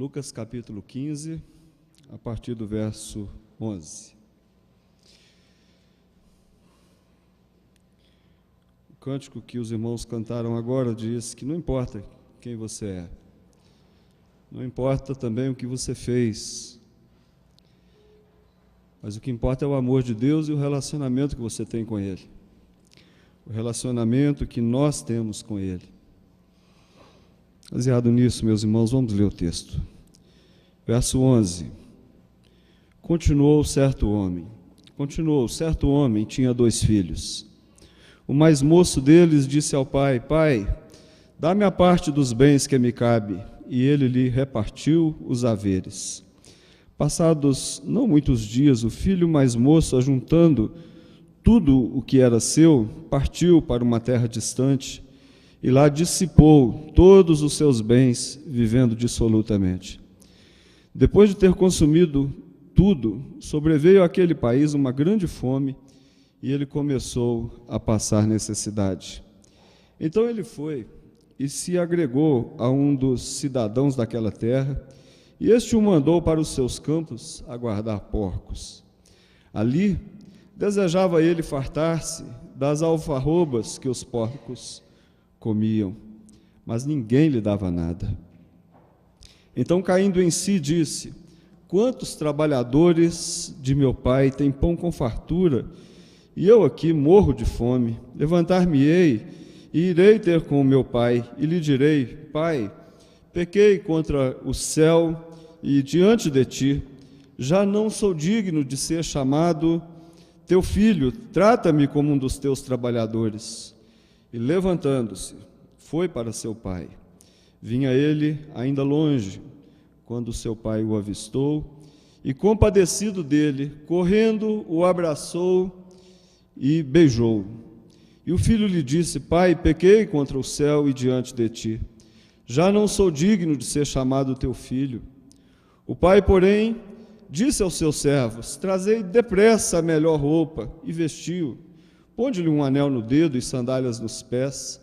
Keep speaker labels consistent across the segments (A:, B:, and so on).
A: Lucas capítulo 15, a partir do verso 11. O cântico que os irmãos cantaram agora diz que não importa quem você é, não importa também o que você fez, mas o que importa é o amor de Deus e o relacionamento que você tem com Ele, o relacionamento que nós temos com Ele. Baseado nisso, meus irmãos, vamos ler o texto. Verso 11. Continuou, certo homem tinha 2 filhos. O mais moço deles disse ao pai: Pai, dá-me a parte dos bens que me cabe. E ele lhe repartiu os haveres. Passados não muitos dias, o filho mais moço, ajuntando tudo o que era seu, partiu para uma terra distante, e lá dissipou todos os seus bens, vivendo dissolutamente. Depois de ter consumido tudo, sobreveio àquele país uma grande fome, e ele começou a passar necessidade. Então ele foi e se agregou a um dos cidadãos daquela terra, e este o mandou para os seus campos a guardar porcos. Ali desejava ele fartar-se das alfarrobas que os porcos comiam, mas ninguém lhe dava nada. Então, caindo em si, disse: Quantos trabalhadores de meu pai têm pão com fartura, e eu aqui morro de fome? Levantar-me-ei e irei ter com o meu pai, e lhe direi: Pai, pequei contra o céu e diante de ti, já não sou digno de ser chamado teu filho, trata-me como um dos teus trabalhadores. E levantando-se, foi para seu pai. Vinha ele ainda longe, quando seu pai o avistou, e compadecido dele, correndo, o abraçou e beijou. E o filho lhe disse: Pai, pequei contra o céu e diante de ti, já não sou digno de ser chamado teu filho. O pai, porém, disse aos seus servos: Trazei depressa a melhor roupa, e vestiu. Ponde-lhe um anel no dedo e sandálias nos pés.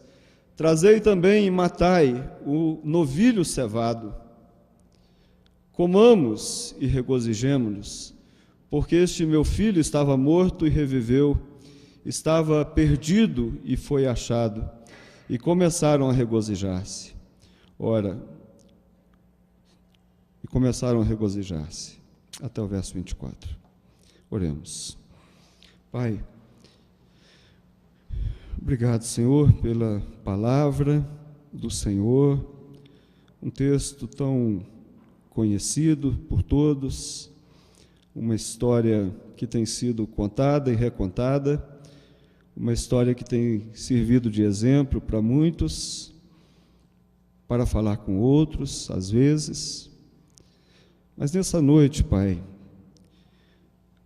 A: Trazei também e matai o novilho cevado. Comamos e regozijemo-nos, porque este meu filho estava morto e reviveu, estava perdido e foi achado. E começaram a regozijar-se. Até o verso 24. Oremos. Pai, obrigado, Senhor, pela palavra do Senhor, um texto tão conhecido por todos, uma história que tem sido contada e recontada, uma história que tem servido de exemplo para muitos, para falar com outros, às vezes. Mas nessa noite, Pai,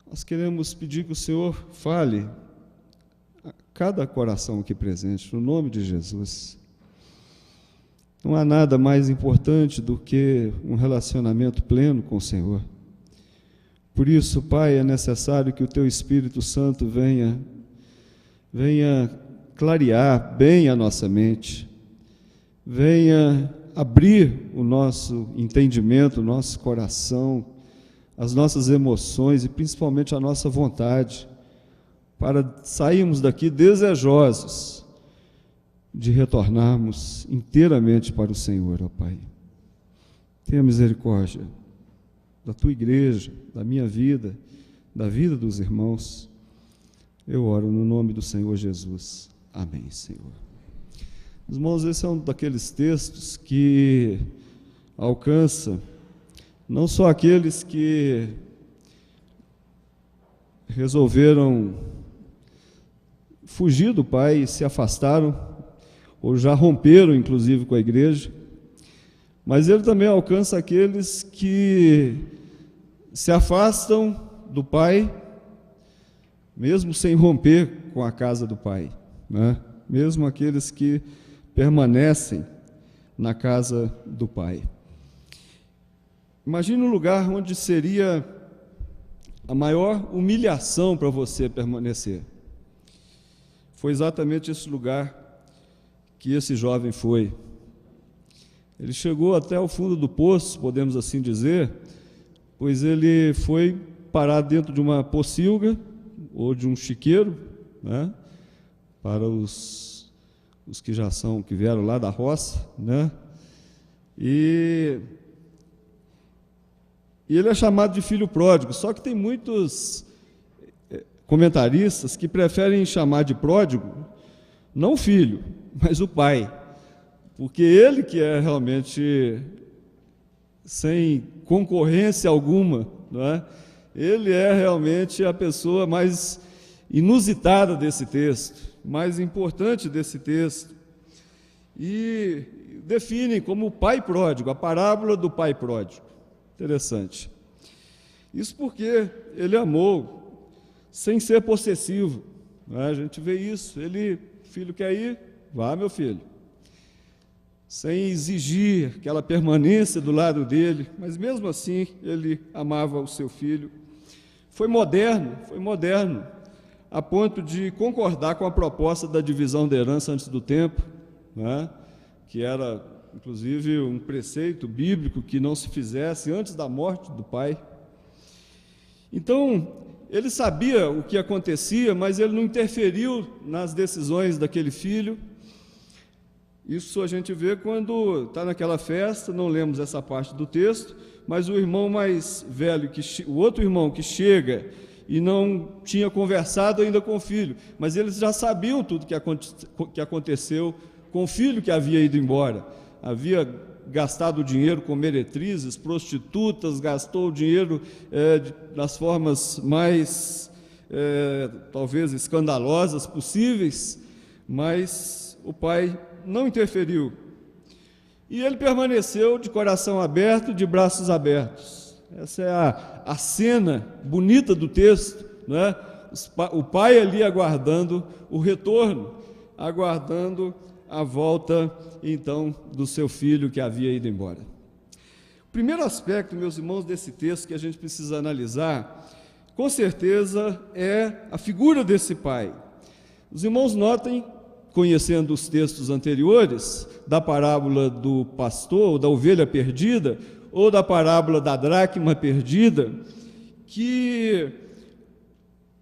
A: nós queremos pedir que o Senhor fale a cada coração aqui presente, no nome de Jesus. Não há nada mais importante do que um relacionamento pleno com o Senhor. Por isso, Pai, é necessário que o Teu Espírito Santo venha clarear bem a nossa mente, venha abrir o nosso entendimento, o nosso coração, as nossas emoções e principalmente a nossa vontade, para sairmos daqui desejosos de retornarmos inteiramente para o Senhor, ó Pai. Tenha misericórdia da Tua igreja, da minha vida, da vida dos irmãos. Eu oro no nome do Senhor Jesus. Amém, Senhor. Irmãos, esse é um daqueles textos que alcança não só aqueles que resolveram fugir do Pai e se afastaram, ou já romperam, inclusive, com a igreja, mas ele também alcança aqueles que se afastam do Pai, mesmo sem romper com a casa do Pai, né? Mesmo aqueles que permanecem na casa do Pai. Imagine um lugar onde seria a maior humilhação para você permanecer. Foi exatamente esse lugar que esse jovem foi. Ele chegou até o fundo do poço, podemos assim dizer, pois ele foi parar dentro de uma pocilga ou de um chiqueiro, né? Para os que que vieram lá da roça, né? E ele é chamado de filho pródigo, só que tem muitos comentaristas que preferem chamar de pródigo, não o filho, mas o pai, porque ele que é realmente sem concorrência alguma, não é? Ele é realmente a pessoa mais inusitada desse texto, mais importante desse texto, e definem como o pai pródigo, a parábola do pai pródigo. Interessante. Isso porque ele amou sem ser possessivo, não é? A gente vê isso, filho quer ir, vá meu filho, sem exigir aquela permanência do lado dele, mas mesmo assim ele amava o seu filho. Foi moderno, a ponto de concordar com a proposta da divisão da herança antes do tempo, né? Que era, inclusive, um preceito bíblico que não se fizesse antes da morte do pai. Então, ele sabia o que acontecia, mas ele não interferiu nas decisões daquele filho. Isso a gente vê quando está naquela festa, não lemos essa parte do texto, mas o irmão mais velho, o outro irmão que chega e não tinha conversado ainda com o filho, mas eles já sabiam tudo que aconteceu com o filho que havia ido embora. Havia gastado dinheiro com meretrizes, prostitutas, gastou o dinheiro das formas mais, talvez, escandalosas possíveis, mas o pai não interferiu. E ele permaneceu de coração aberto, de braços abertos. Essa é a cena bonita do texto, não é? O pai ali aguardando o retorno, aguardando a volta, então, do seu filho que havia ido embora. O primeiro aspecto, meus irmãos, desse texto que a gente precisa analisar, com certeza, é a figura desse pai. Os irmãos notem, conhecendo os textos anteriores, da parábola do pastor, ou da ovelha perdida, ou da parábola da dracma perdida, que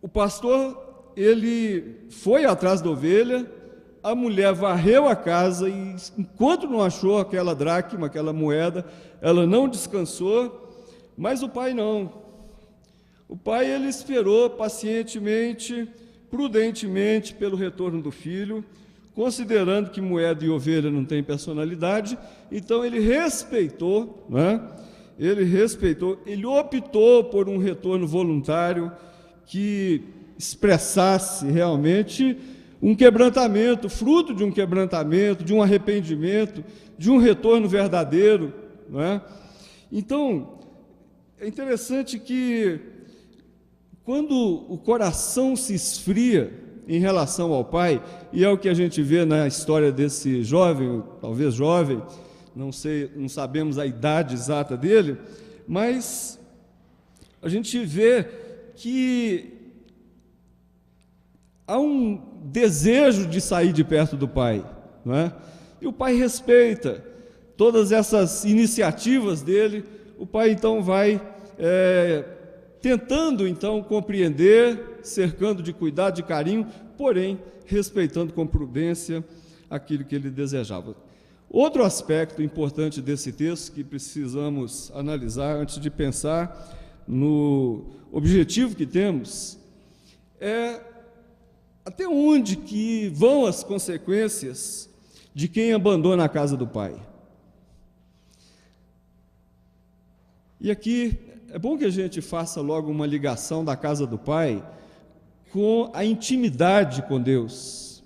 A: o pastor, ele foi atrás da ovelha, a mulher varreu a casa e, enquanto não achou aquela dracma, aquela moeda, ela não descansou, mas o pai não. O pai, ele esperou pacientemente, prudentemente pelo retorno do filho, considerando que moeda e ovelha não têm personalidade, então ele respeitou, né? Ele optou por um retorno voluntário que expressasse realmente um quebrantamento, fruto de um quebrantamento, de um arrependimento, de um retorno verdadeiro, não é? Então, é interessante que quando o coração se esfria em relação ao pai, e é o que a gente vê na história desse jovem, talvez jovem, não sei, não sabemos a idade exata dele, mas a gente vê que há um desejo de sair de perto do pai, não é? E o pai respeita todas essas iniciativas dele. O pai então vai tentando então compreender, cercando de cuidado, de carinho, porém respeitando com prudência aquilo que ele desejava. Outro aspecto importante desse texto que precisamos analisar antes de pensar no objetivo que temos é até onde que vão as consequências de quem abandona a casa do pai. E aqui é bom que a gente faça logo uma ligação da casa do pai com a intimidade com Deus.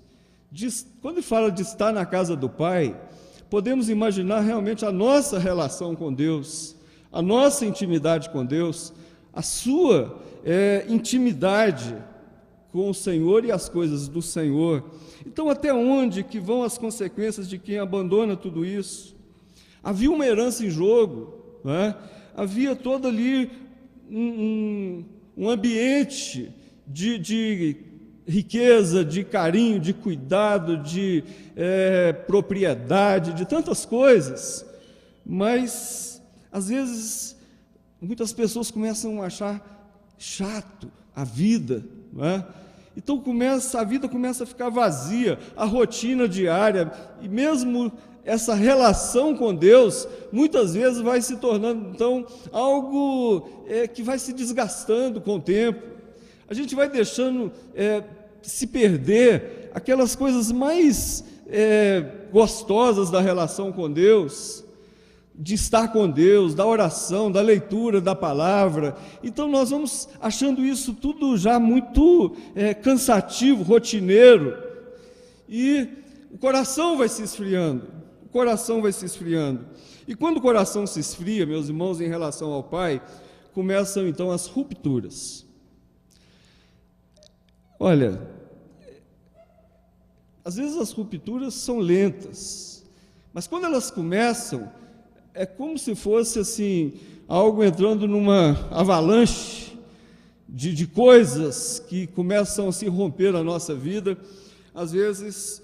A: Quando fala de estar na casa do pai, podemos imaginar realmente a nossa relação com Deus, a nossa intimidade com Deus, a sua intimidade com o Senhor e as coisas do Senhor. Então, até onde que vão as consequências de quem abandona tudo isso? Havia uma herança em jogo, não é? Havia todo ali um ambiente de riqueza, de carinho, de cuidado, de propriedade, de tantas coisas. mas às vezes muitas pessoas começam a achar chato a vida, não é? Então a vida começa a ficar vazia, a rotina diária, e mesmo essa relação com Deus, muitas vezes vai se tornando, então, algo que vai se desgastando com o tempo. A gente vai deixando se perder aquelas coisas mais gostosas da relação com Deus, de estar com Deus, da oração, da leitura da palavra. Então nós vamos achando isso tudo já muito cansativo, rotineiro, e o coração vai se esfriando. E quando o coração se esfria, meus irmãos, em relação ao Pai, começam então as rupturas. Olha, às vezes as rupturas são lentas, mas quando elas começam, é como se fosse assim, algo entrando numa avalanche de coisas que começam a se romper na nossa vida. Às vezes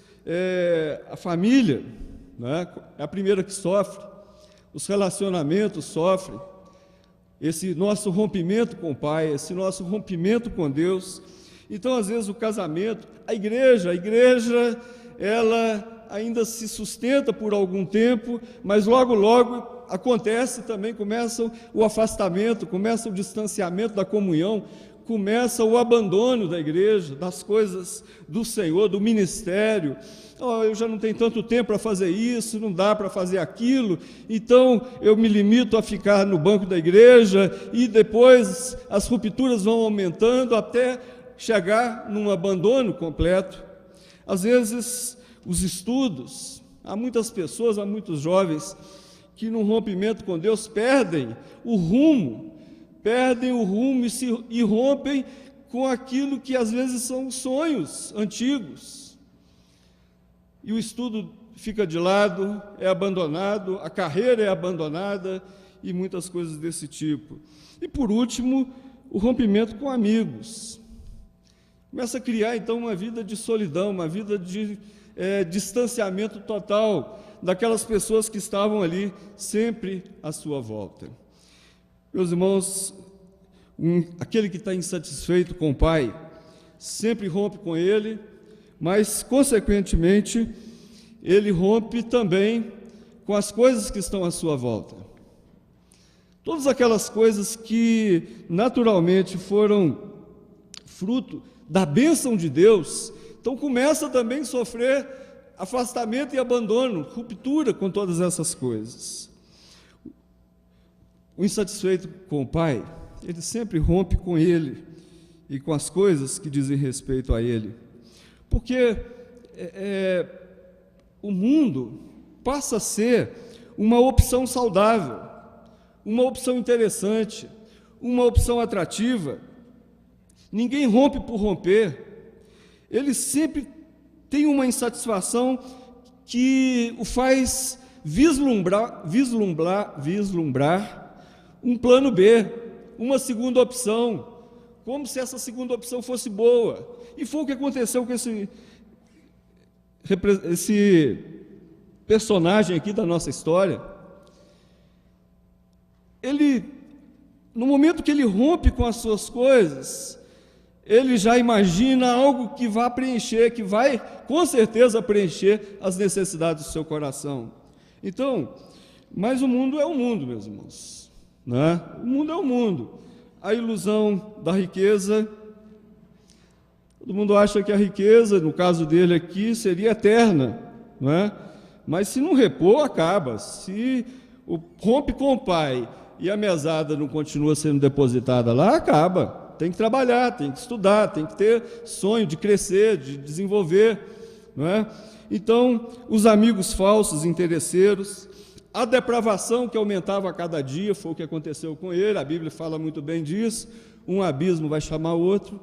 A: a família, né, é a primeira que sofre, os relacionamentos sofrem, esse nosso rompimento com o Pai, esse nosso rompimento com Deus. Então, às vezes, o casamento, a igreja, ela ainda se sustenta por algum tempo, mas logo, logo acontece também, começa o afastamento, começa o distanciamento da comunhão, começa o abandono da igreja, das coisas do Senhor, do ministério. Eu já não tenho tanto tempo para fazer isso, não dá para fazer aquilo, então eu me limito a ficar no banco da igreja, e depois as rupturas vão aumentando até chegar num abandono completo. Às vezes, os estudos, há muitas pessoas, há muitos jovens que num rompimento com Deus perdem o rumo e rompem com aquilo que às vezes são sonhos antigos. E o estudo fica de lado, é abandonado, a carreira é abandonada e muitas coisas desse tipo. E por último, o rompimento com amigos. Começa a criar então uma vida de solidão, uma vida de distanciamento total daquelas pessoas que estavam ali sempre à sua volta. Meus irmãos, aquele que está insatisfeito com o Pai sempre rompe com Ele, mas consequentemente ele rompe também com as coisas que estão à sua volta. Todas aquelas coisas que naturalmente foram fruto da bênção de Deus, então começa também a sofrer afastamento e abandono, ruptura com todas essas coisas. O insatisfeito com o Pai, ele sempre rompe com Ele e com as coisas que dizem respeito a Ele, porque o mundo passa a ser uma opção saudável, uma opção interessante, uma opção atrativa. Ninguém rompe por romper, ele sempre tem uma insatisfação que o faz vislumbrar um plano B, uma segunda opção, como se essa segunda opção fosse boa. E foi o que aconteceu com esse personagem aqui da nossa história. Ele, no momento que ele rompe com as suas coisas, ele já imagina algo que vai preencher, que vai com certeza preencher as necessidades do seu coração. Então, mas o mundo é o mundo, meus irmãos, né? O mundo é o mundo. A ilusão da riqueza, todo mundo acha que a riqueza, no caso dele aqui, seria eterna, não é? Mas se não repor, acaba. Se rompe com o Pai e a mesada não continua sendo depositada lá, acaba. Tem que trabalhar, tem que estudar, tem que ter sonho de crescer, de desenvolver, não é? Então, os amigos falsos, interesseiros, a depravação que aumentava a cada dia, foi o que aconteceu com ele, a Bíblia fala muito bem disso, um abismo vai chamar o outro,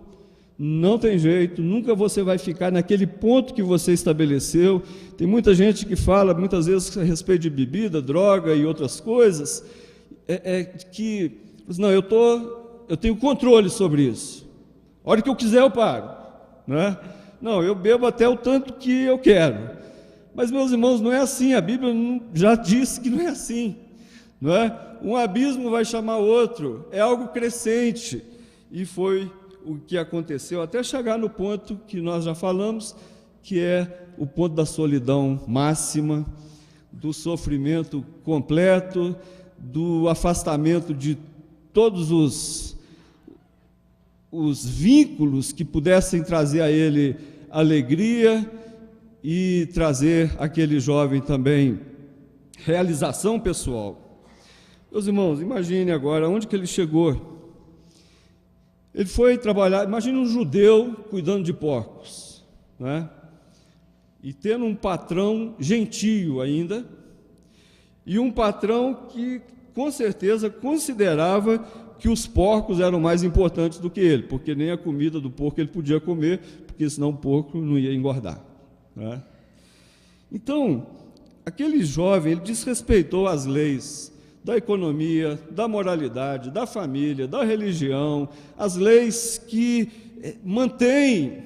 A: não tem jeito, nunca você vai ficar naquele ponto que você estabeleceu. Tem muita gente que fala, muitas vezes, a respeito de bebida, droga e outras coisas, que, não, eu tenho controle sobre isso, a hora que eu quiser eu paro, né? Não, eu bebo até o tanto que eu quero. Mas, meus irmãos, não é assim, a Bíblia já disse que não é assim. não é? Um abismo vai chamar outro, é algo crescente, e foi o que aconteceu até chegar no ponto que nós já falamos, que é o ponto da solidão máxima, do sofrimento completo, do afastamento de todos os vínculos que pudessem trazer a ele alegria e trazer àquele jovem também realização pessoal. Meus irmãos, imagine agora onde que ele chegou. Ele foi trabalhar, imagine um judeu cuidando de porcos, né? E tendo um patrão gentio ainda, e um patrão que com certeza considerava que os porcos eram mais importantes do que ele, porque nem a comida do porco ele podia comer, porque senão o porco não ia engordar, né? Então, aquele jovem, ele desrespeitou as leis da economia, da moralidade, da família, da religião, as leis que mantêm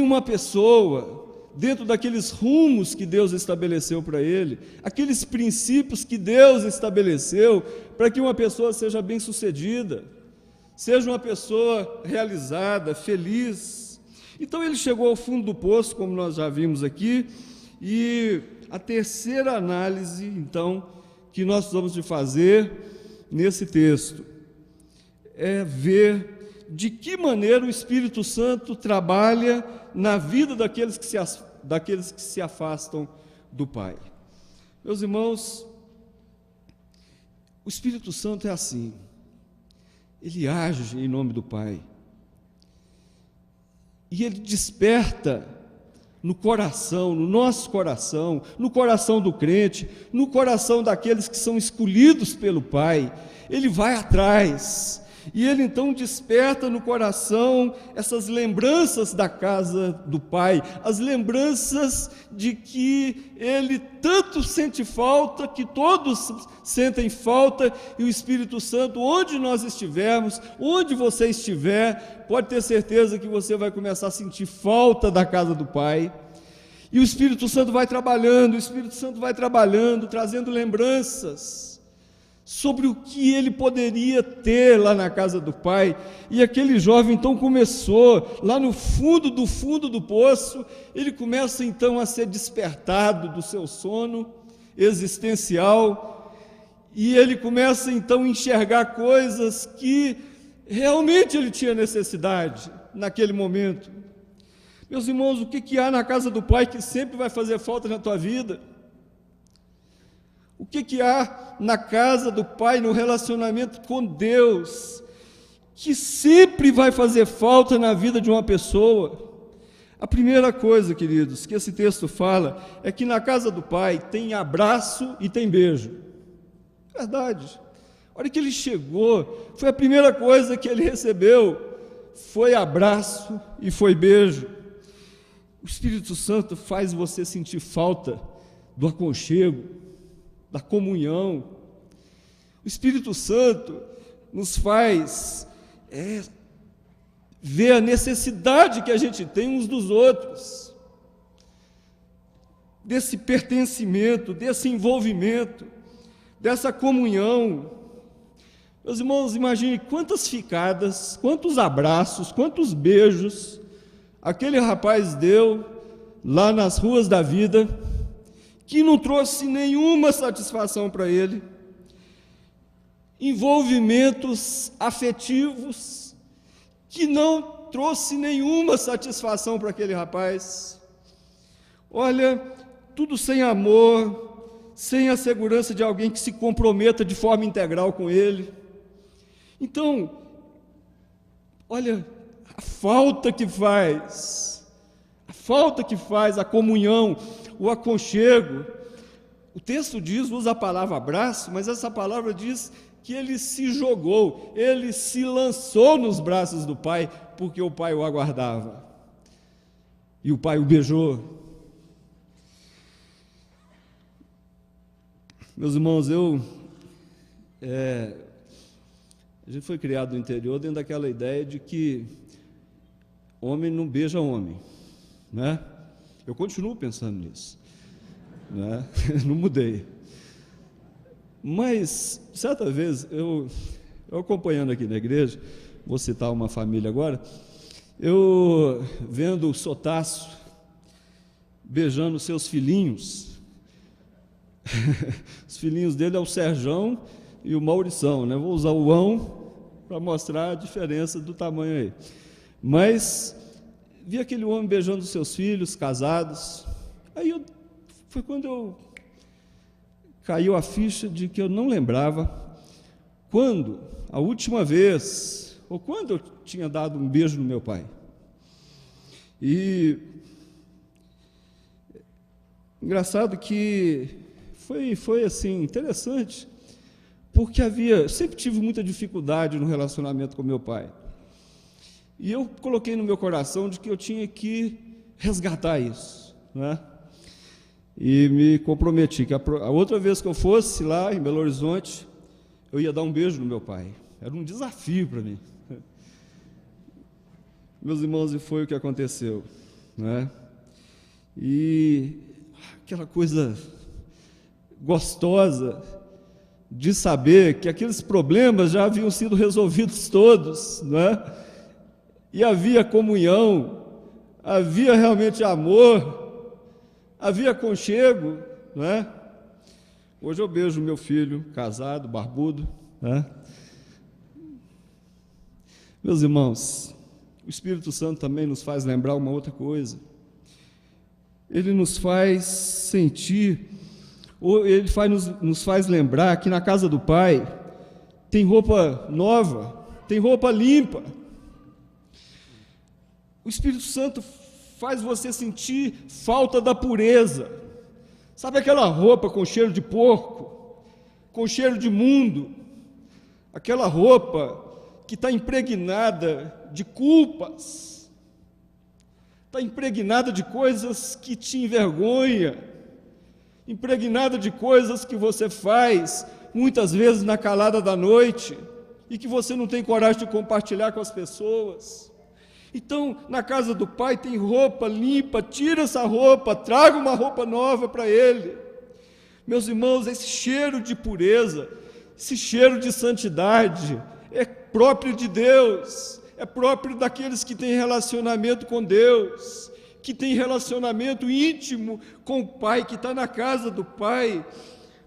A: uma pessoa dentro daqueles rumos que Deus estabeleceu para ele, aqueles princípios que Deus estabeleceu para que uma pessoa seja bem-sucedida, seja uma pessoa realizada, feliz. Então ele chegou ao fundo do poço, como nós já vimos aqui, e a terceira análise, então, que nós precisamos de fazer nesse texto é ver de que maneira o Espírito Santo trabalha na vida daqueles que se afastam do Pai. Meus irmãos, o Espírito Santo é assim, ele age em nome do Pai, e ele desperta no coração, no nosso coração, no coração do crente, no coração daqueles que são escolhidos pelo Pai. Ele vai atrás, e ele então desperta no coração essas lembranças da casa do Pai, as lembranças de que ele tanto sente falta, que todos sentem falta, e o Espírito Santo, onde nós estivermos, onde você estiver, pode ter certeza que você vai começar a sentir falta da casa do Pai. E o Espírito Santo vai trabalhando, trazendo lembranças sobre o que ele poderia ter lá na casa do Pai. E aquele jovem então começou, lá no fundo do poço, ele começa então a ser despertado do seu sono existencial, e ele começa então a enxergar coisas que realmente ele tinha necessidade naquele momento. Meus irmãos, o que há na casa do Pai que sempre vai fazer falta na tua vida? O que há na casa do Pai, no relacionamento com Deus, que sempre vai fazer falta na vida de uma pessoa? A primeira coisa, queridos, que esse texto fala, é que na casa do Pai tem abraço e tem beijo. Verdade. A hora que ele chegou, foi a primeira coisa que ele recebeu, foi abraço e foi beijo. O Espírito Santo faz você sentir falta do aconchego, da comunhão. O Espírito Santo nos faz ver a necessidade que a gente tem uns dos outros, desse pertencimento, desse envolvimento, dessa comunhão. Meus irmãos, imagine quantas ficadas, quantos abraços, quantos beijos aquele rapaz deu lá nas ruas da vida, que não trouxe nenhuma satisfação para ele, envolvimentos afetivos que não trouxe nenhuma satisfação para aquele rapaz. Olha, tudo sem amor, sem a segurança de alguém que se comprometa de forma integral com ele. Então, olha, a falta que faz a comunhão, o aconchego. O texto usa a palavra abraço, mas essa palavra diz que ele se jogou, ele se lançou nos braços do Pai, porque o Pai o aguardava, e o Pai o beijou. Meus irmãos, a gente foi criado no interior dentro daquela ideia de que homem não beija homem, né? Eu continuo pensando nisso, né? Não mudei. Mas, certa vez, eu acompanhando aqui na igreja, vou citar uma família agora, eu vendo o Sotácio beijando seus filhinhos. Os filhinhos dele é o Serjão e o Maurição, né? Vou usar o ão para mostrar a diferença do tamanho aí. Mas vi aquele homem beijando os seus filhos, casados. Aí foi quando caiu a ficha de que eu não lembrava quando, a última vez, ou quando eu tinha dado um beijo no meu pai. E engraçado que foi assim, interessante, porque sempre tive muita dificuldade no relacionamento com meu pai. E eu coloquei no meu coração de que eu tinha que resgatar isso, né? E me comprometi que a outra vez que eu fosse lá em Belo Horizonte, eu ia dar um beijo no meu pai. Era um desafio para mim. Meus irmãos, e foi o que aconteceu, né? E aquela coisa gostosa de saber que aqueles problemas já haviam sido resolvidos todos, né? E havia comunhão, havia realmente amor, havia aconchego, né? Hoje eu beijo meu filho, casado, barbudo, né? Meus irmãos, o Espírito Santo também nos faz lembrar uma outra coisa. Ele nos faz sentir, ou ele nos faz lembrar que na casa do Pai tem roupa nova, tem roupa limpa. O Espírito Santo faz você sentir falta da pureza. Sabe aquela roupa com cheiro de porco, com cheiro de mundo? Aquela roupa que está impregnada de culpas, está impregnada de coisas que te envergonham, impregnada de coisas que você faz, muitas vezes na calada da noite, e que você não tem coragem de compartilhar com as pessoas. Então, na casa do Pai tem roupa limpa, tira essa roupa, traga uma roupa nova para Ele. Meus irmãos, esse cheiro de pureza, esse cheiro de santidade, é próprio de Deus, é próprio daqueles que têm relacionamento com Deus, que têm relacionamento íntimo com o Pai, que está na casa do Pai.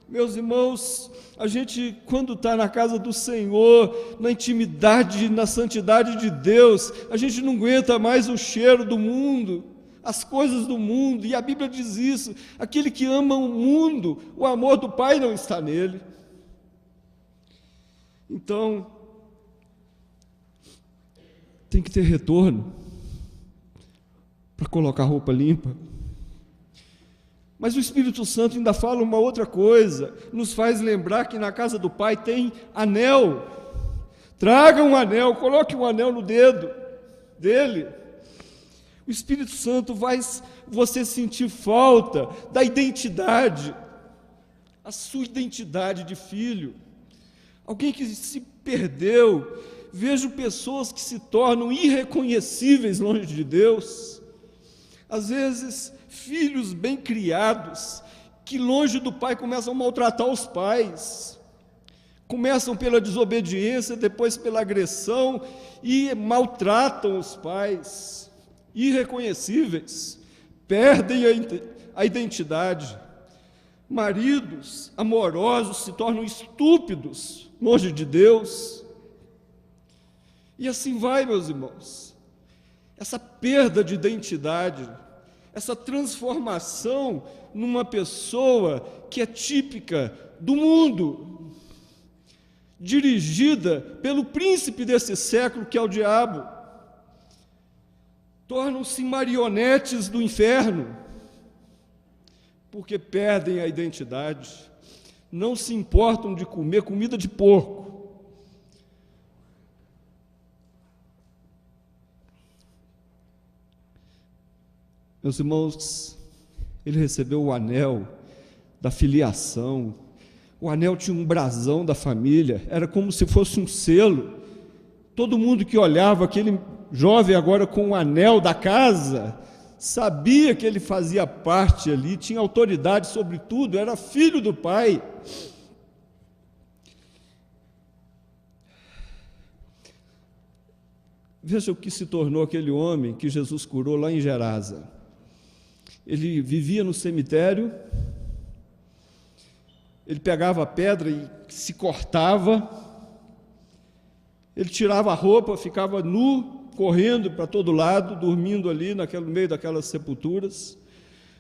A: Meus irmãos, a gente, quando está na casa do Senhor, na intimidade, na santidade de Deus, a gente não aguenta mais o cheiro do mundo, as coisas do mundo, e a Bíblia diz isso: aquele que ama o mundo, o amor do Pai não está nele. Então, tem que ter retorno para colocar roupa limpa. Mas o Espírito Santo ainda fala uma outra coisa, nos faz lembrar que na casa do Pai tem anel. Traga um anel, coloque um anel no dedo dele. O Espírito Santo faz você sentir falta da identidade, a sua identidade de filho. Alguém que se perdeu. Vejo pessoas que se tornam irreconhecíveis longe de Deus. Às vezes, filhos bem criados, que longe do pai começam a maltratar os pais, começam pela desobediência, depois pela agressão, e maltratam os pais, irreconhecíveis, perdem a identidade. Maridos amorosos se tornam estúpidos, longe de Deus. E assim vai, meus irmãos. Essa perda de identidade, essa transformação numa pessoa que é típica do mundo, dirigida pelo príncipe desse século, que é o diabo, tornam-se marionetes do inferno, porque perdem a identidade, não se importam de comer comida de porco. Meus irmãos, ele recebeu o anel da filiação. O anel tinha um brasão da família, era como se fosse um selo. Todo mundo que olhava aquele jovem agora com o anel da casa, sabia que ele fazia parte ali, tinha autoridade sobre tudo, era filho do pai. Veja o que se tornou aquele homem que Jesus curou lá em Gerasa. Ele vivia no cemitério, ele pegava a pedra e se cortava, ele tirava a roupa, ficava nu, correndo para todo lado, dormindo ali no meio daquelas sepulturas.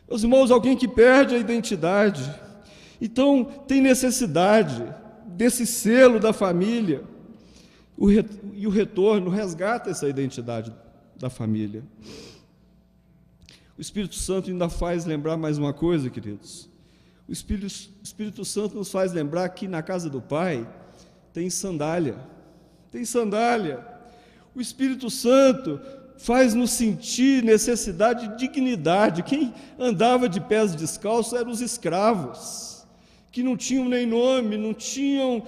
A: Meus irmãos, alguém que perde a identidade, então tem necessidade desse selo da família, e o retorno resgata essa identidade da família. O Espírito Santo ainda faz lembrar mais uma coisa, queridos. O Espírito Santo nos faz lembrar que na casa do Pai tem sandália. Tem sandália. O Espírito Santo faz-nos sentir necessidade de dignidade. Quem andava de pés descalços eram os escravos, que não tinham nem nome, não tinham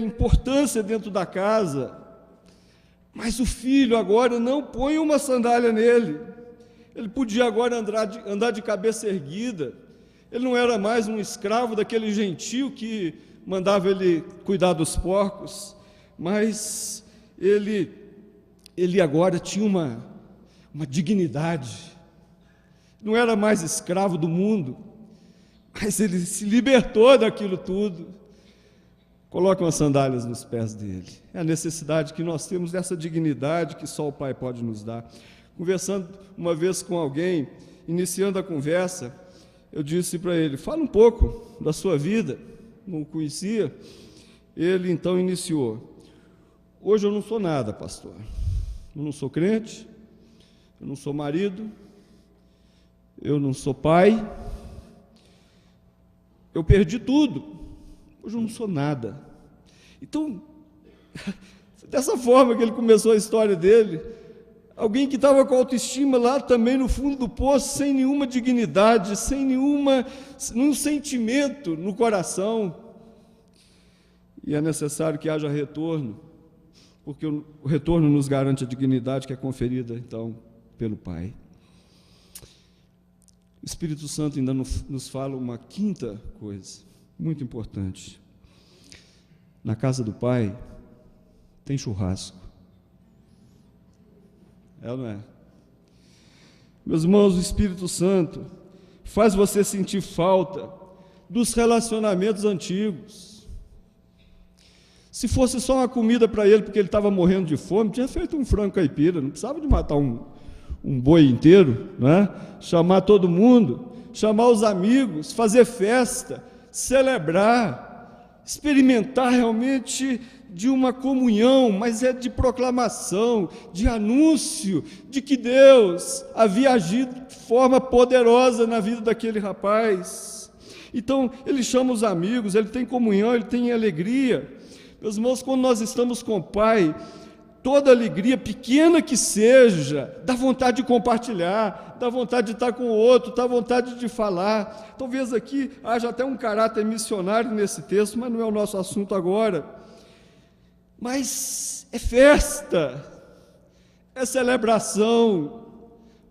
A: importância dentro da casa. Mas o filho agora não põe uma sandália nele. Ele podia agora andar de cabeça erguida. Ele não era mais um escravo daquele gentio que mandava ele cuidar dos porcos, mas ele agora tinha uma dignidade. Não era mais escravo do mundo, mas ele se libertou daquilo tudo. Coloca umas sandálias nos pés dele. É a necessidade que nós temos dessa dignidade que só o Pai pode nos dar. Conversando uma vez com alguém, iniciando a conversa, eu disse para ele: fala um pouco da sua vida. Não o conhecia. Ele então iniciou: hoje eu não sou nada, pastor. Eu não sou crente, eu não sou marido, eu não sou pai, eu perdi tudo, hoje eu não sou nada. Então, dessa forma que ele começou a história dele, alguém que estava com a autoestima lá também no fundo do poço, sem nenhuma dignidade, sem nenhum sentimento no coração. E é necessário que haja retorno, porque o retorno nos garante a dignidade que é conferida, então, pelo Pai. O Espírito Santo ainda nos fala uma quinta coisa, muito importante. Na casa do Pai tem churrasco. É ou não é? Meus irmãos, o Espírito Santo faz você sentir falta dos relacionamentos antigos. Se fosse só uma comida para ele, porque ele estava morrendo de fome, tinha feito um frango caipira, não precisava de matar um boi inteiro, né? Chamar todo mundo, chamar os amigos, fazer festa, celebrar, experimentar realmente de uma comunhão, mas é de proclamação, de anúncio de que Deus havia agido de forma poderosa na vida daquele rapaz. Então, ele chama os amigos, ele tem comunhão, ele tem alegria. Meus irmãos, quando nós estamos com o Pai, toda alegria, pequena que seja, dá vontade de compartilhar, dá vontade de estar com o outro, dá vontade de falar. Talvez aqui haja até um caráter missionário nesse texto, mas não é o nosso assunto agora. Mas é festa, é celebração,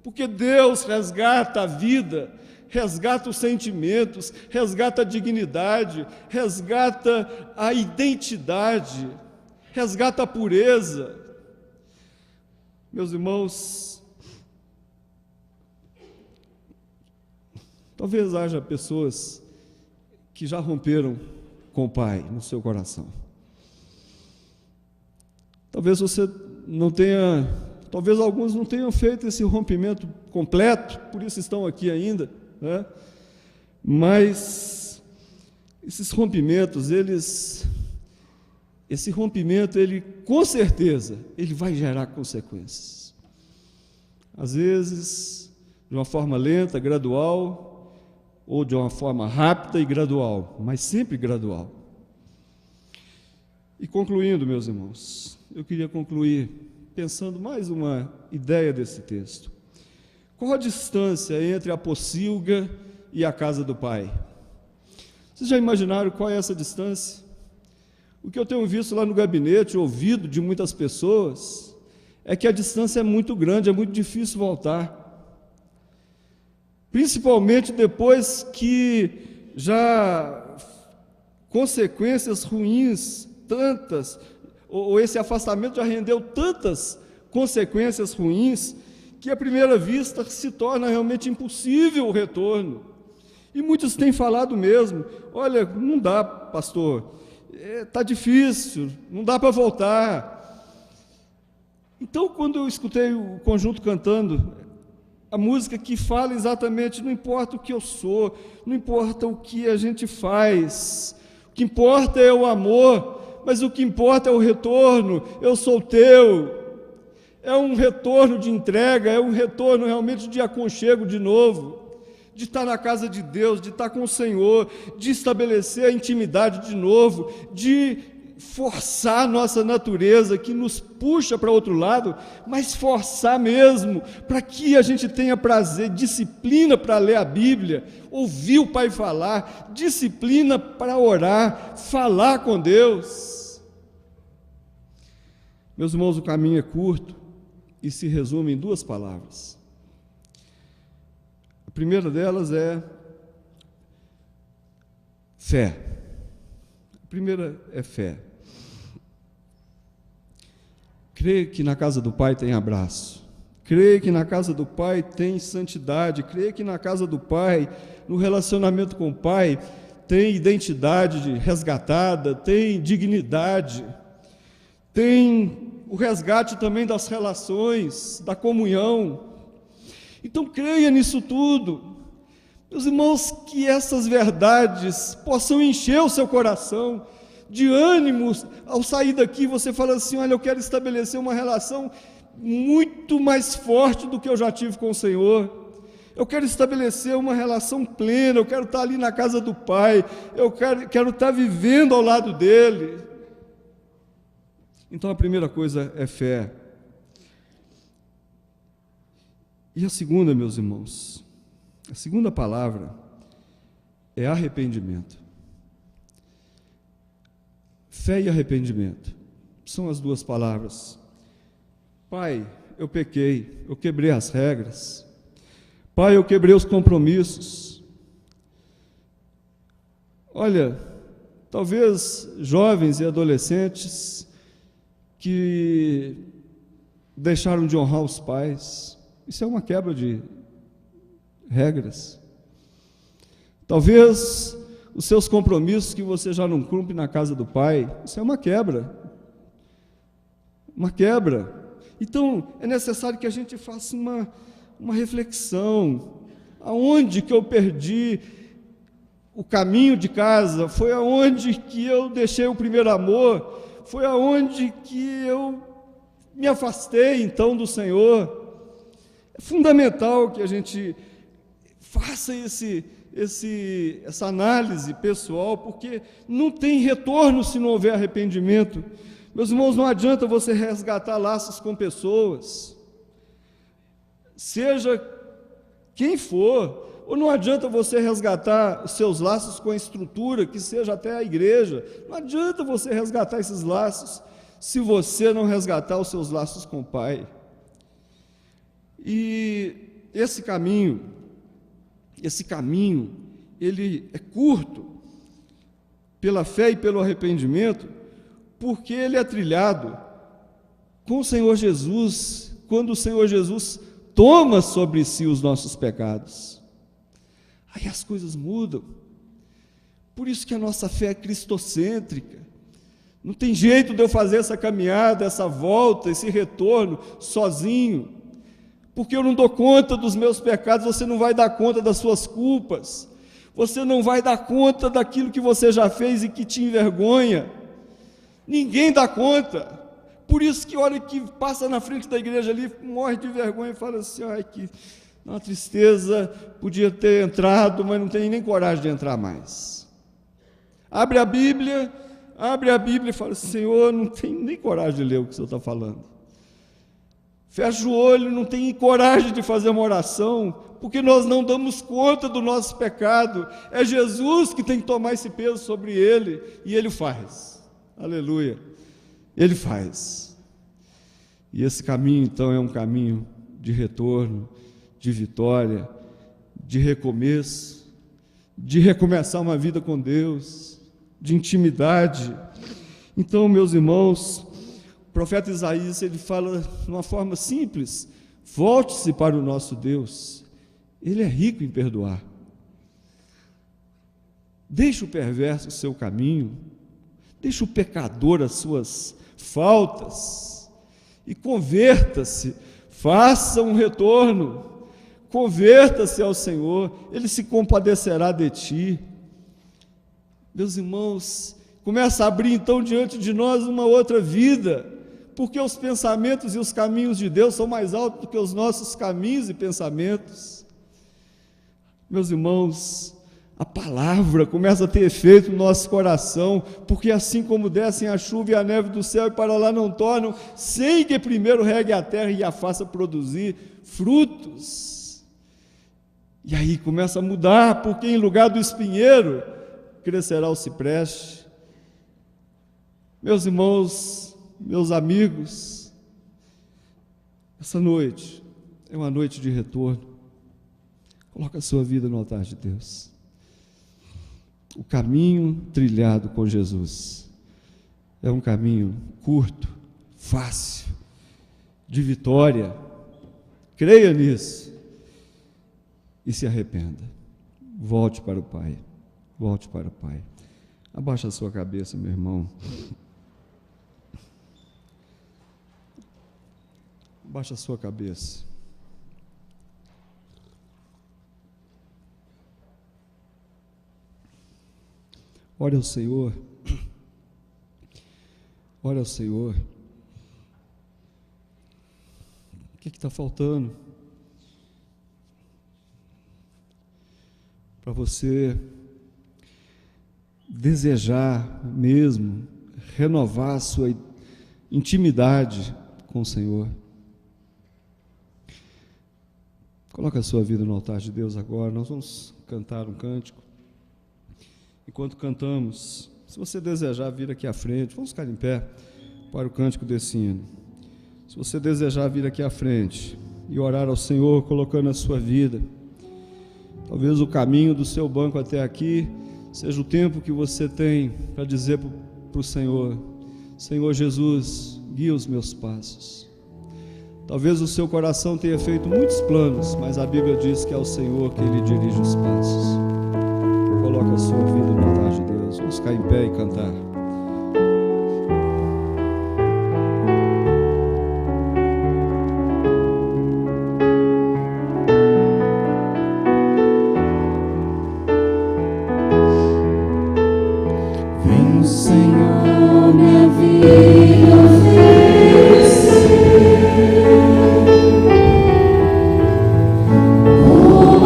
A: porque Deus resgata a vida, resgata os sentimentos, resgata a dignidade, resgata a identidade, resgata a pureza. Meus irmãos, talvez haja pessoas que já romperam com o Pai no seu coração. Talvez você não tenha, talvez alguns não tenham feito esse rompimento completo, por isso estão aqui ainda, né? Mas esses rompimentos, esse rompimento, ele com certeza, ele vai gerar consequências. Às vezes, de uma forma lenta, gradual, ou de uma forma rápida e gradual, mas sempre gradual. E concluindo, meus irmãos, eu queria concluir pensando mais uma ideia desse texto. Qual a distância entre a pocilga e a casa do Pai? Vocês já imaginaram qual é essa distância? O que eu tenho visto lá no gabinete, ouvido de muitas pessoas, é que a distância é muito grande, é muito difícil voltar. Principalmente depois que já consequências ruins, tantas, ou esse afastamento já rendeu tantas consequências ruins, que à primeira vista se torna realmente impossível o retorno. E muitos têm falado mesmo: olha, não dá, pastor, está difícil, não dá para voltar. Então, quando eu escutei o conjunto cantando a música que fala exatamente, não importa o que eu sou, não importa o que a gente faz, o que importa é o amor, mas o que importa é o retorno, eu sou teu. É um retorno de entrega, é um retorno realmente de aconchego de novo, de estar na casa de Deus, de estar com o Senhor, de estabelecer a intimidade de novo, de forçar a nossa natureza, que nos puxa para outro lado, mas forçar mesmo, para que a gente tenha prazer, disciplina para ler a Bíblia, ouvir o Pai falar, disciplina para orar, falar com Deus. Meus irmãos, o caminho é curto e se resume em duas palavras. A primeira delas é fé. A primeira é fé. Creio que na casa do Pai tem abraço. Creio que na casa do Pai tem santidade. Creio que na casa do Pai, no relacionamento com o Pai, tem identidade resgatada, tem dignidade, tem o resgate também das relações, da comunhão. Então creia nisso tudo. Meus irmãos, que essas verdades possam encher o seu coração de ânimo. Ao sair daqui, você fala assim: olha, eu quero estabelecer uma relação muito mais forte do que eu já tive com o Senhor. Eu quero estabelecer uma relação plena, eu quero estar ali na casa do Pai, eu quero estar vivendo ao lado dEle. Então a primeira coisa é fé. E a segunda, meus irmãos, a segunda palavra é arrependimento. Fé e arrependimento são as duas palavras. Pai, eu pequei, eu quebrei as regras. Pai, eu quebrei os compromissos. Olha, talvez jovens e adolescentes que deixaram de honrar os pais, isso é uma quebra de regras. Talvez os seus compromissos que você já não cumpre na casa do Pai, isso é uma quebra. Uma quebra. Então, é necessário que a gente faça uma reflexão. Aonde que eu perdi o caminho de casa? Foi aonde que eu deixei o primeiro amor? Foi aonde que eu me afastei, então, do Senhor? É fundamental que a gente faça essa análise pessoal, porque não tem retorno se não houver arrependimento. Meus irmãos, não adianta você resgatar laços com pessoas, seja quem for, ou não adianta você resgatar os seus laços com a estrutura, que seja até a igreja. Não adianta você resgatar esses laços se você não resgatar os seus laços com o Pai. E esse caminho, ele é curto, pela fé e pelo arrependimento, porque ele é trilhado com o Senhor Jesus, quando o Senhor Jesus toma sobre si os nossos pecados. Aí as coisas mudam. Por isso que a nossa fé é cristocêntrica. Não tem jeito de eu fazer essa caminhada, essa volta, esse retorno sozinho, porque eu não dou conta dos meus pecados. Você não vai dar conta das suas culpas, você não vai dar conta daquilo que você já fez e que te envergonha. Ninguém dá conta. Por isso que hora que passa na frente da igreja ali, morre de vergonha e fala assim: ai, que uma tristeza, podia ter entrado, mas não tem nem coragem de entrar mais. Abre a Bíblia e fala assim: Senhor, não tem nem coragem de ler o que o Senhor está falando. Fecha o olho, não tem coragem de fazer uma oração, porque nós não damos conta do nosso pecado. É Jesus que tem que tomar esse peso sobre ele, e ele faz. Aleluia. Ele faz. E esse caminho, então, é um caminho de retorno, de vitória, de recomeço, de recomeçar uma vida com Deus, de intimidade. Então, meus irmãos, O profeta Isaías, ele fala de uma forma simples: volte-se para o nosso Deus, Ele é rico em perdoar. Deixe o perverso o seu caminho, deixe o pecador as suas faltas, e converta-se, faça um retorno, converta-se ao Senhor, Ele se compadecerá de ti. Meus irmãos, começa a abrir então diante de nós uma outra vida, porque os pensamentos e os caminhos de Deus são mais altos do que os nossos caminhos e pensamentos. Meus irmãos, a palavra começa a ter efeito no nosso coração, porque assim como descem a chuva e a neve do céu e para lá não tornam, sem que primeiro regue a terra e a faça produzir frutos. E aí começa a mudar, porque em lugar do espinheiro, crescerá o cipreste. Meus irmãos, meus amigos, essa noite é uma noite de retorno. Coloca a sua vida no altar de Deus. O caminho trilhado com Jesus é um caminho curto, fácil, de vitória. Creia nisso e se arrependa. Volte para o Pai. Volte para o Pai. Abaixa a sua cabeça, meu irmão. Abaixa a sua cabeça. Ore ao Senhor. Ore ao Senhor. O que está faltando para você desejar mesmo renovar a sua intimidade com o Senhor? Coloque a sua vida no altar de Deus agora. Nós vamos cantar um cântico. Enquanto cantamos, se você desejar vir aqui à frente, vamos ficar em pé para o cântico desse hino. Se você desejar vir aqui à frente e orar ao Senhor, colocando a sua vida, talvez o caminho do seu banco até aqui seja o tempo que você tem para dizer para o Senhor: Senhor Jesus, guia os meus passos. Talvez o seu coração tenha feito muitos planos, mas a Bíblia diz que é o Senhor que Ele dirige os passos. Coloca a sua vida no altar de Deus. Vamos ficar em pé e cantar.
B: Vem, Senhor, minha vida oferecer.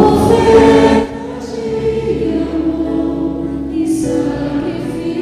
B: Oferta de amor e sacrifício.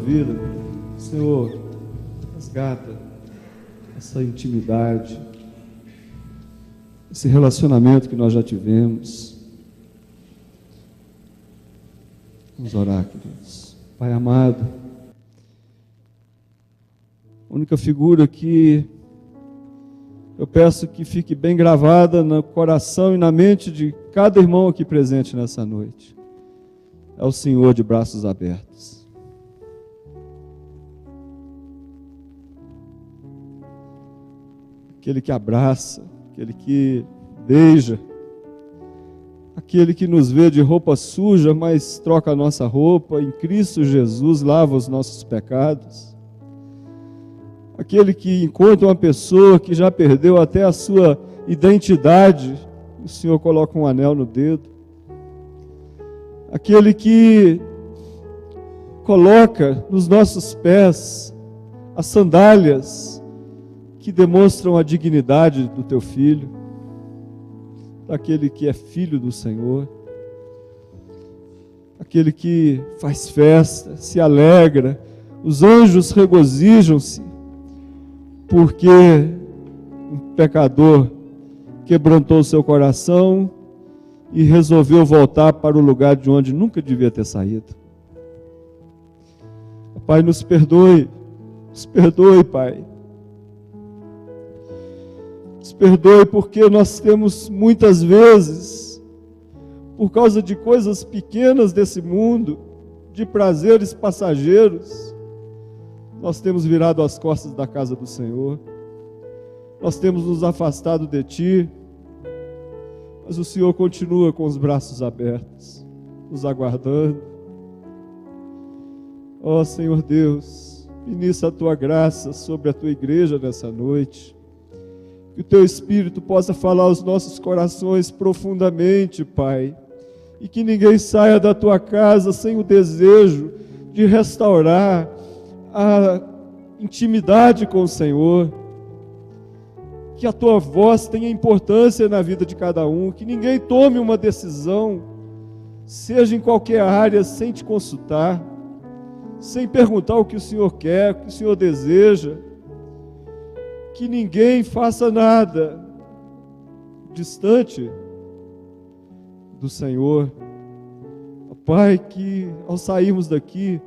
A: Vida, Senhor, resgata essa intimidade, esse relacionamento que nós já tivemos. Vamos orar, queridos. Pai amado, a única figura que eu peço que fique bem gravada no coração e na mente de cada irmão aqui presente nessa noite é o Senhor de braços abertos. Aquele que abraça, aquele que beija, aquele que nos vê de roupa suja, mas troca a nossa roupa, em Cristo Jesus lava os nossos pecados. Aquele que encontra uma pessoa que já perdeu até a sua identidade, o Senhor coloca um anel no dedo. Aquele que coloca nos nossos pés as sandálias que demonstram a dignidade do teu filho, daquele que é filho do Senhor, aquele que faz festa, se alegra, os anjos regozijam-se, porque um pecador quebrantou o seu coração e resolveu voltar para o lugar de onde nunca devia ter saído. Pai, nos perdoe, Pai. Nos perdoe porque nós temos muitas vezes, por causa de coisas pequenas desse mundo, de prazeres passageiros, nós temos virado as costas da casa do Senhor, nós temos nos afastado de Ti, mas o Senhor continua com os braços abertos, nos aguardando. Ó Senhor Deus, ministra a Tua graça sobre a Tua igreja nessa noite, que o Teu Espírito possa falar aos nossos corações profundamente, Pai, e que ninguém saia da Tua casa sem o desejo de restaurar a intimidade com o Senhor, que a Tua voz tenha importância na vida de cada um, que ninguém tome uma decisão, seja em qualquer área, sem Te consultar, sem perguntar o que o Senhor quer, o que o Senhor deseja, que ninguém faça nada distante do Senhor. Pai, que ao sairmos daqui,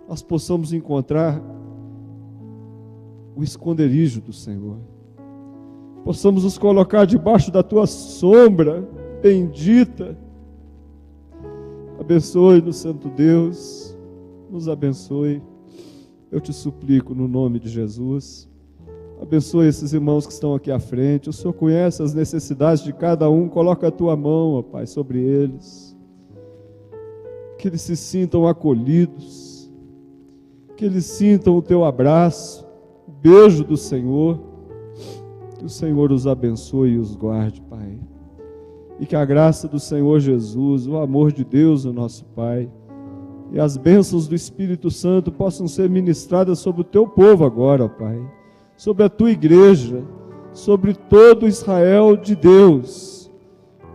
A: nós possamos encontrar o esconderijo do Senhor. Possamos nos colocar debaixo da Tua sombra bendita. Abençoe-nos, Santo Deus, nos abençoe. Eu Te suplico no nome de Jesus. Abençoe esses irmãos que estão aqui à frente. O Senhor conhece as necessidades de cada um. Coloca a Tua mão, ó Pai, sobre eles. Que eles se sintam acolhidos. Que eles sintam o Teu abraço, o beijo do Senhor. Que o Senhor os abençoe e os guarde, Pai. E que a graça do Senhor Jesus, o amor de Deus, o nosso Pai, e as bênçãos do Espírito Santo possam ser ministradas sobre o Teu povo agora, ó Pai. Sobre a Tua igreja, sobre todo Israel de Deus,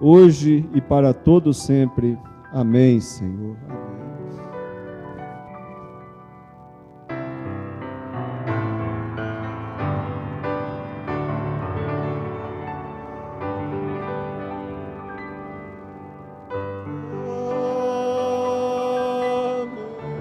A: hoje e para todo sempre. Amém, Senhor. Amém.